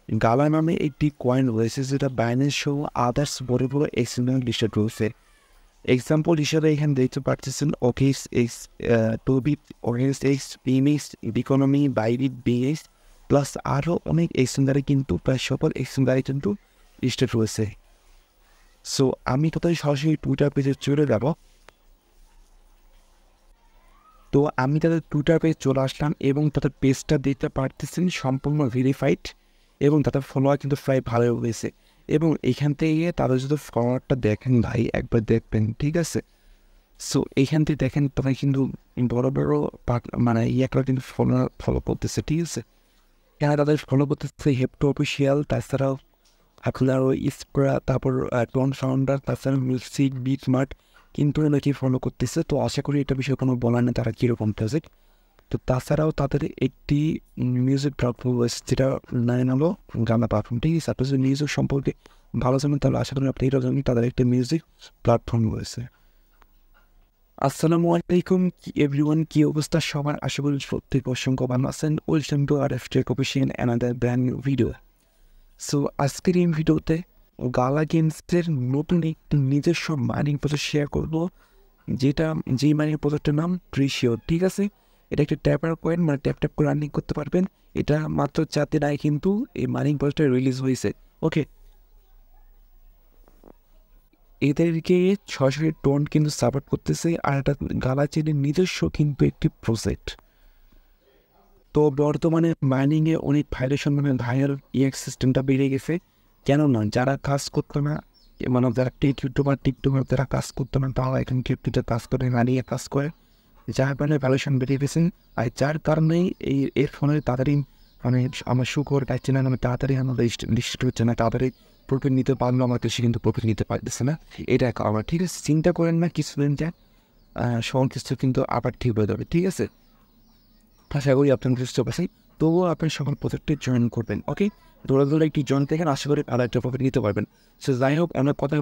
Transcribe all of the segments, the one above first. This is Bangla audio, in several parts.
গালা নামে একটি কয়েন রয়েছে যেটা বাইন্যান্স সহ আদার্স বড় বড় এক্সচেঞ্জ লিস্টেড রয়েছে। এক্সাম্পল হিসেবে এখানে দেখতে পাচ্ছেন OKX, Toobit, OKX, পিমিক্স, ইকোনমি, বাইবিট, বিএক্স প্লাস আরও অনেক এক্সচেঞ্জারে কিন্তু প্রায় সকল এক্সচেঞ্জারে কিন্তু লিস্টেড রয়েছে। সো আমি কোথায় সরাসরি টুইটার পেজে চলে যাব। তো আমি তাদের টুইটার পেজ চলে আসলাম এবং তাদের পেজটা দেখতে পারতেছেন সম্পূর্ণ ভেরিফাইড এবং তাদের ফলোয়ার কিন্তু প্রায় ভালো রয়েছে। এবং এখান থেকে তাদের যদি ফলোয়ারটা দেখেন ভাই একবার দেখবেন, ঠিক আছে। সো এইখান থেকে দেখেন তারা কিন্তু বড় বড় মানে ইয়াকরা কিন্তু ফলো করতেছে, ঠিক আছে। এখানে তাদের ফলো করতেছে হেপ্টো অফিসিয়াল, তাছাড়াও আপনার ওই ইস্প্রা, তারপর টন ফাউন্ডার, তাছাড়া মিউজিক বিট মার্ট কিন্তু নাকি ফলো করতেছে। তো আশা করি এটা বিষয়ে কোনো বলার নেই তারা কীরকম প্রজেক্ট। তো তাছাড়াও তাদের একটি মিউজিক প্ল্যাটফর্ম রয়েছে যেটা নাম হলো গানা প্ল্যাটফর্ম, ঠিক আছে। আপনার যদি মিউজিক সম্পর্কে ভালো জানেন তাহলে আশা করি আপনি এটা জানেন তাদের একটা মিউজিক প্ল্যাটফর্ম রয়েছে। আসসালামু আলাইকুম এভরিওয়ান, কি অবস্থা সবার? আশা করি প্রত্যেক অসংখ্য ভালো আছেন। Welcome to R F official another brand new video. So আজকের এই ভিডিওতে গালা গেমসের নতুন একটি নিজস্ব মাইনিং প্রজেক্ট শেয়ার করবো, যেই মাইনিং প্রজেক্টের নাম ট্রিশিও, ঠিক আছে। এটা একটা ট্যাপার কয়েন, মানে ট্যাপ করে আর্নিং করতে পারবেন। এটা মাত্র 4 দিন আগে কিন্তু এই মাইনিং প্রজেক্টটা রিলিজ হয়েছে। ওকে, এদেরকে সরাসরি টোন কিন্তু সাপোর্ট করতেছে, আর এটা গালা চেনের নিজস্ব কিন্তু একটি প্রজেক্ট। তো বর্তমানে মাইনিংয়ে অনেক ভাইরেশন, মানে ভাইরাল সিস্টেমটা বেড়ে গেছে। কেননা যারা কাজ করতো না, মানে যারা টিকটকার যারা কাজ করতো না তারা এখন ক্রিপ্টোতে কাজ করে, মাইনিংয়ে কাজ করে, যার কারণে ভ্যালুয়েশন বেড়ে গেছে। আর যার কারণেই এর ফলে তাড়াতাড়ি মানে আমার শুকর পাচ্ছে না, মানে তাড়াতাড়ি আমাদের লিস্ট হচ্ছে না, তাড়াতাড়ি প্রফিট নিতে পারলো, আমার দেশে কিন্তু প্রফিট নিতে পারতেছে না। এটা আমার, ঠিক আছে। চিন্তা করেন না, কিছুদিন যায় সব কিছু কিন্তু আবার ঠিক হয়ে যাবে, ঠিক আছে। আশা করি আপনার বুঝতে পারছেন। তবুও আপনি সকল প্রজেক্টে জয়েন করবেন। ওকে, দৌড়ে একটি জয়েন থেকে আশা করি আরও একটা প্রফিট নিতে পারবেন। সো যাই হোক, আমরা কথা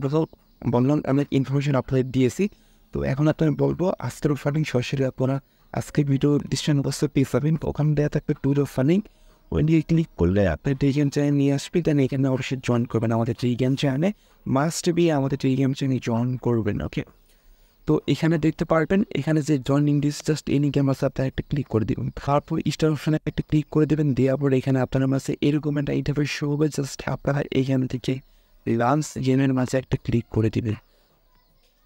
বললাম, আমরা ইনফরমেশন আপনাদের দিয়েছি। তো এখন আপনার বলবো আজকের ফান্ডিং সরাসরি আপনারা আজকে ভিডিও ডিসক্রিপশন বক্সে পেয়ে যাবেন। ওখানে দেওয়া থাকবে টুর অফ ফান্ডিং, ওই দিয়ে ক্লিক করলে আপনার টেলিগ্রাম চ্যানেল নিয়ে আসবে। দেন এখানে অবশ্যই জয়েন করবেন আমাদের টেলিগ্রাম চ্যানেলে, মাস্ট বি আমাদের টেলিগ্রাম চ্যানেলে জয়েন করবেন। ওকে, তো এখানে দেখতে পারবেন, এখানে যে joining this just any game আছে, আপনারা একটা ক্লিক করে দেবেন। তারপর স্টার অপশানে একটা ক্লিক করে দেবেন, দেওয়ার পর এখানে আপনার মাঝে এরকম একটা ইন্টারফেস শো হবে। জাস্ট আপনারা এইখান থেকে লান্স গেমের মাঝে একটা ক্লিক করে দেবেন।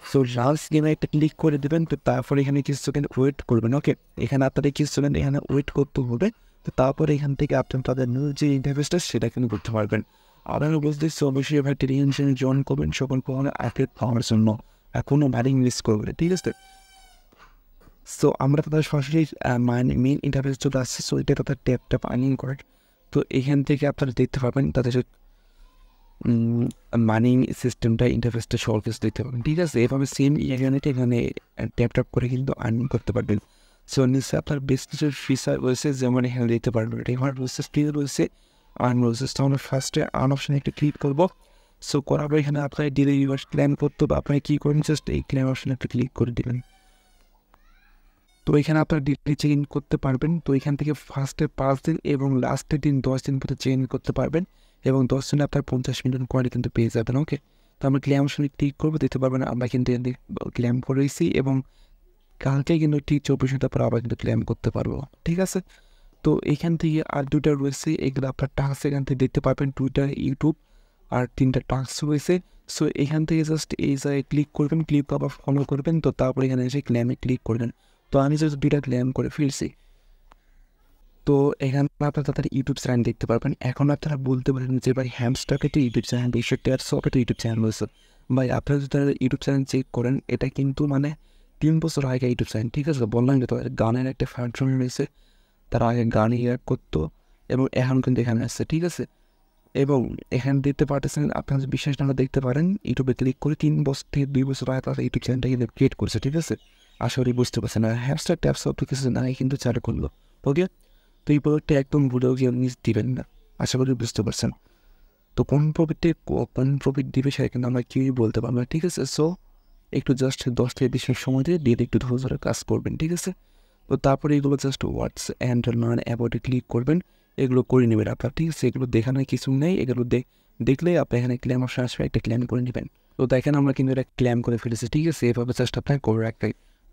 সো লান্স গেমে একটা ক্লিক করে দেবেন। তো তারপর এখানে কিছু সেকেন্ড ওয়েট করবেন। ওকে, এখানে আপনাদের কিছু সেকেন্ড এখানে ওয়েট করতে হবে। তো তারপর এখান থেকে আপনি তাদের যে ইন্টারফেসটা সেটা কিন্তু করতে পারবেন। আপনারা বুঝতেছি অবশ্যই এবার টেলিগ্রাম চ্যানেল জয়েন করবেন সকল প্রকারের আপডেট পাওয়ার জন্য, এখনও মাইনিং মিস করবে, ঠিক আছে। সো আমরা তাদের সরাসরি মেইন ইন্টারফেস চলে আসছে। সো এটা তাদের ট্যাপ আর্নিং করে। তো এখান থেকে আপনারা দেখতে পাবেন তাদের মানি সিস্টেমটা, ইন্টারফেসটা সলভ দেখতে পাবেন, ঠিক আছে। এভাবে সেম এখানে ট্যাপ করে কিন্তু আর্নিং করতে পারবেন। সো নিশ্চয়ই আপনার বেশ কিছু ফিচার রয়েছে, যেমন এখানে দেখতে পারবেন রেমার রয়েছে, ফ্রি রয়েছে, আর্ন রয়েছে। তো আমরা ফার্স্টে আর্ন অপশানে একটা ক্লিক করবো। সো করার পর এখানে আপনার ডেলি রিওয়ার্ড ক্লেম করতে হবে। আপনার কী করবেন, জাস্ট এই ক্লেম অপশানে একটা ক্লিক করে দেবেন। তো এখানে আপনার ডেলি চেক ইন করতে পারবেন। তো এখান থেকে ফার্স্টে 5 দিন এবং লাস্টের দিন 10 দিন পর্যন্ত চেক ইন করতে পারবেন, এবং 10 দিনে আপনার 50 মিলিয়ন কয়েন কিন্তু পেয়ে যাবেন। ওকে, তো আমরা ক্লেম অপশানে ক্লিক করবো, দিতে পারবেন আমরা কিন্তু ক্লেম করেছি, এবং কালকে কিন্তু ঠিক 24 ঘন্টা পর আবার কিন্তু ক্লেম করতে পারবো, ঠিক আছে। তো এখান থেকে আর 2টা রয়েছে, এগুলো আপনার টাস্ক এখান থেকে দেখতে পাবেন, টুইটার, ইউটিউব, আর 3টা টাস্ক রয়েছে। সো এখান থেকে জাস্ট এই জায়গায় ক্লিক করবেন, ক্লিক আবার ফলো করবেন। তো তারপরে এখানে এসে ক্লেমে ক্লিক করবেন। তো আমি জাস্ট 2টা ক্লেম করে ফেলছি। তো এখানে আপনারা তাদের ইউটিউব চ্যানেল দেখতে পারবেন। এখন আপনারা বলতে পারেন যে ভাই হ্যামস্টারকে তো ইউটিউব চ্যানেল, এই সবে তো ইউটিউব চ্যানেল রয়েছে। ভাই আপনারা যদি তাদের ইউটিউব চ্যানেল চেক করেন, এটা কিন্তু মানে 3 বছর আগে ইউটিউব চ্যানেল, ঠিক আছে। বললাম যে তাদের গানের একটা প্ল্যাটফর্ম রয়েছে, তারা আগে গান করতো, এবং এখন কিন্তু এখানে আসছে, ঠিক আছে। এবং এখানে দেখতে পারতেছেন, আপনারা যদি বিশ্বাস না দেখতে পারেন, ইউটিউবে ক্লিক করে 3 বছর থেকে 2 বছর আগে তারা ইউটিউব চ্যানেলটা কিন্তু ক্রিয়েট করছে, ঠিক আছে। আশা করি বুঝতে পারছেন। আর হ্যামস্টার ট্যাপস অফ কিছু আগে কিন্তু চালু করলো। ওকে, তো এই প্রোডাক্টটা একদম ভিডিও গিয়ে মিস দিবেন না, আশা করি বুঝতে পারছেন। তো কোন প্রফিট দিবে সেটা কিন্তু আমরা কেউই বলতে পারবো না, ঠিক আছে। সো একটু জাস্ট 10 থেকে 20 মিনিট সময় দিয়ে একটু ধরে ধরে কাজ করবেন, ঠিক আছে। তো তারপরে এগুলো জাস্ট ওয়াটস অ্যান্ড লার্ন অ্যাবাউটে ক্লিক করবেন, এগুলো করে নেবেন আপনার, ঠিক আছে? এগুলো দেখানোর কিছু নেই, এগুলো দেখলেই আপনি এখানে ক্লেম অপশন আসবে, একটা ক্লেম করে নেবেন। তো দেখেন আমরা কিন্তু এটা ক্লেম করে ফেলেছি, ঠিক আছে? এভাবে জাস্ট আপনার করে রাখবেন।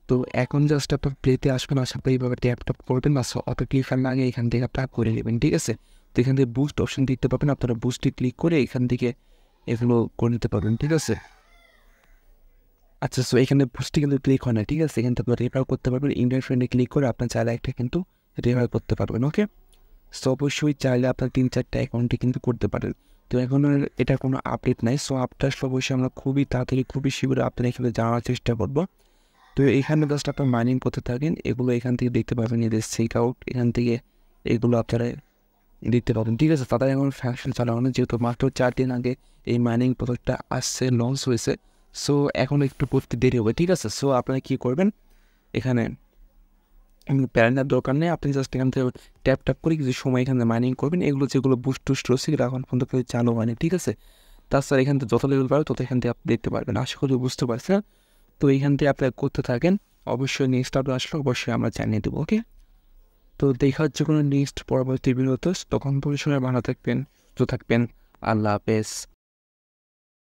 তো এখন জাস্ট আপনার প্লেতে আসবেন, আসার পরে এইভাবে ট্যাপ করবেন বা অটো ক্লিকার না আগে এখান থেকে আপনার করে নেবেন, ঠিক আছে? তো এখান থেকে বুস্ট অপশন দেখতে পাবেন, আপনারা বুস্টে ক্লিক করে এখান থেকে এগুলো করে নিতে পারবেন, ঠিক আছে? আচ্ছা, সো এখানে বুস্টে কিন্তু ক্লিক হয় না, ঠিক আছে? এখান থেকে আপনার রেফার করতে পারবেন, ইন্ডিয়ান ফ্রেন্ডে ক্লিক করে আপনার চাইলে একটা কিন্তু রেফার করতে পারবেন, ওকে? সো অবশ্যই চাইলে আপনার 3-4টা অ্যাকাউন্টে কিন্তু করতে পারেন। তো এখন আর এটা কোনো আপডেট নাই, সো আপডেট আসলে অবশ্যই আমরা খুবই তাড়াতাড়ি খুবই শীঘ্রই আপনার এখানে জানার চেষ্টা করবো। তো এখানে জাস্ট আপনার মাইনিং করতে থাকেন, এগুলো এখান থেকে দেখতে পাবেন, এদের চেক আউট এখান থেকে এগুলো আপনারা দেখতে পাবেন, ঠিক আছে? তাদের এখন ফ্যাকশন চালানো, যেহেতু মাত্র 4 দিন আগে এই মাইনিং প্রজেক্টটা আসছে, লঞ্চ হয়েছে, সো এখন একটু করতে দেরি হবে, ঠিক আছে? সো আপনারা কী করবেন, এখানে প্যারেন্টার দরকার নেই, আপনি জাস্ট এখান থেকে ট্যাপ করে কিছু সময় এখানে মাইনিং করবেন। এগুলো যেগুলো বুস্ট টুস্ট রয়েছে এগুলো এখন পর্যন্ত কেউ চালু হয়নি, ঠিক আছে? তাছাড়া এখান থেকে যত লেভেল পারবে তত এখান থেকে আপনি দেখতে পারবেন, আশা করি বুঝতে পারছেন। তো এইখান থেকে আপনি করতে থাকেন, অবশ্যই নেক্সট আপডেট আসলে অবশ্যই আমরা জানিয়ে দেবো, ওকে? তো দেখা হচ্ছে কোনো নেক্সট পরবর্তী ভিডিওতে, তখন পরিসরে ভালো থাকবেন, সুস্থ থাকবেন, আল্লাহ হাফেজ।